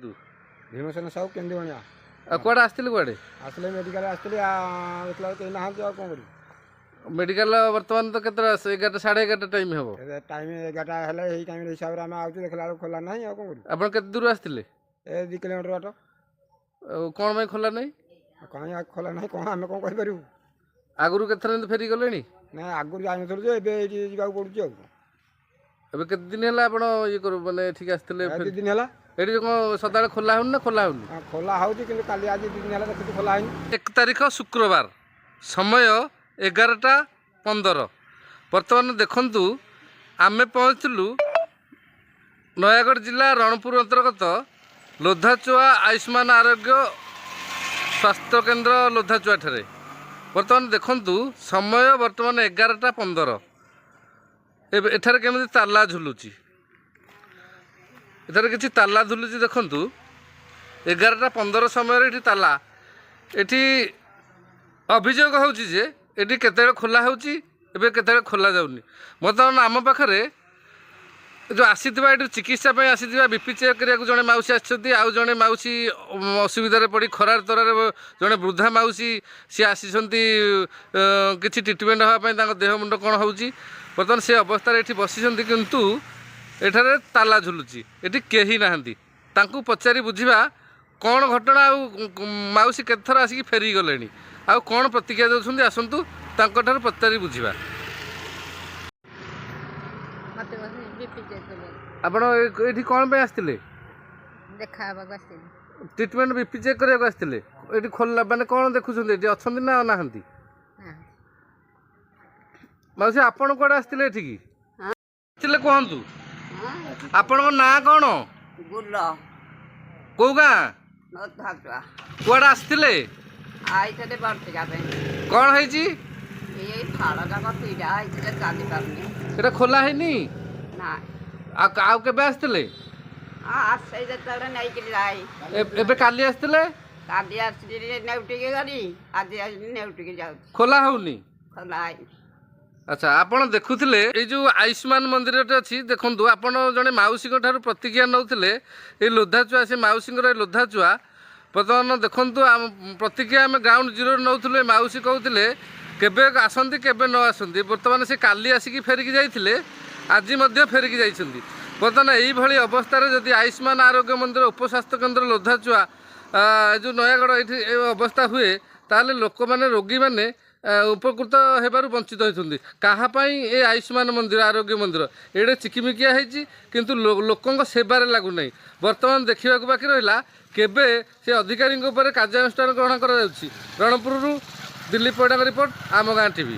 तू भीमसेन साहू केंदु बनिया कुआड़े आसती कुआड़े आसले मेडिकल आसली देखला कहीं ना कौन करी मेडिकल बर्तमान तो केतरा 11 साढ़े 11 टाइम हम टाइम 11टा हेले एही टाइम हिसाब रे हम आउछु देखला खोला नहीं आ कौन करी आप केते दूर आसते ए 2 किलोमीटर बाट कौन भाई खोला नहीं कहीं खोला नहीं कौन आम कौन कही पारू आगुरी केथर फेरी गले ना आगुरी जाइनथलु जे एबे एठी जिबाक पडुची आ एबे केते दिन है आपण ये करू माने ठीक आसते 2 दिन है एटी कौन सदा खोला हो ना खोला हो खोला होची किंतु काली आज 2 दिन है देखि खोला है 1 तारिख शुक्रवार समय 11:15 बर्तमान देखंतु आमे पहुँचलु नयागढ़ जिला रणपुर अंतर्गत लोधाचुआ आयुष्मान आरोग्य स्वास्थ्य केन्द्र लोधाचुआ ठारे बर्तमान देखंतु समय बर्तमान 11:15 एठारे केमिति ताला झुलुची एठारे किछि ताला झुलुची देखंतु 11:15 समय एठी ताला एठी अभियोग होउची जे एठी केते खोला होउची एबे केते खोला जाउनी बर्तमान आम पाखरे जो आसीथिबा एठी चिकित्सा पय आसीथिबा बीपी चेक करिया जणे माउसी आछथि आउ जणे माउसी असुविधा पड़ी खरार तरार जणे वृद्धा माउसी सी आसीछंती किछि ट्रीटमेंट हवा पय तांको देह मुंड कोन होउची बर्तमान से अवस्था एठी बसिछंती किंतु एठारे ताला झुलुची एठी केही नाहंती तांको पचारि बुझिबा कौन घटना आउ माउसी केथर आसिक फेरी गलेनी आउ कौन प्रतिक्रिया दउछंती आसंतु तांको ठार पचारि बुझिबा आपण एठी कौन पे आस्तिले देखा बाबा आस्तिले ट्रीटमेंट बीपी चेक करिया आस्तिले एठी खोलला माने कौन देखुछंती एठी अछंती ना नाहंती माउसी आपण कोड आस्तिले एठी की आस्तिले कहंतु आपण ना कौन गुल्ल को गा नथाटवा कोड आस्तिले आइतले बर्तिका पे कौन हैजी ए फाड़ा का पीड़ा आइतले चाली पारनी एटा खोला हैनी ना आउ केबे आस्तिले आसे जतले नै कि जाई एबे काली आस्तिले काली आसली नेउटी के गाड़ी आज नेउटी के जाउ खोला होउनी खलाई अच्छा आपण देखुथिले ए जो आयुष्मान मंदिर अच्छी देखंतु आपण जने माउसी ठारू प्रतिक्रिया नौथिले ए लोधाचुआ से माउसी लोधाचुआ बर्तमान देखंतु प्रतिक्रिया आम ग्राउंड जीरो नौथिले माउसी कहूथिले केबे आसंती केबे न आसंती बर्तमान से काली आसिकी फेरिकी जाइथिले आज मध्य फेरिकी जाइछंती बर्तमान एई भली अवस्था रे जदि आयुष्मान आरोग्य मंदिर उपस्वास्थ्य केन्द्र लोधाचुआ जो नयागढ़ ये अवस्था हुए ताले लोक माने रोगी माने उपकृत हेबारु वंचित होइछंती काहापाई ए आयुष्मान मंदिर आरोग्य मंदिर एडे चिकिमिकिया हेछि किंतु लोकंक सेबारे लागु नै वर्तमान देखिबा बाकी रहिला केबे से अधिकारी ऊपर कार्यानुष्ठान ग्रहण करा जाउछि रणपुरु दिलीप पड़ाक रिपोर्ट आम गाँ टीवी।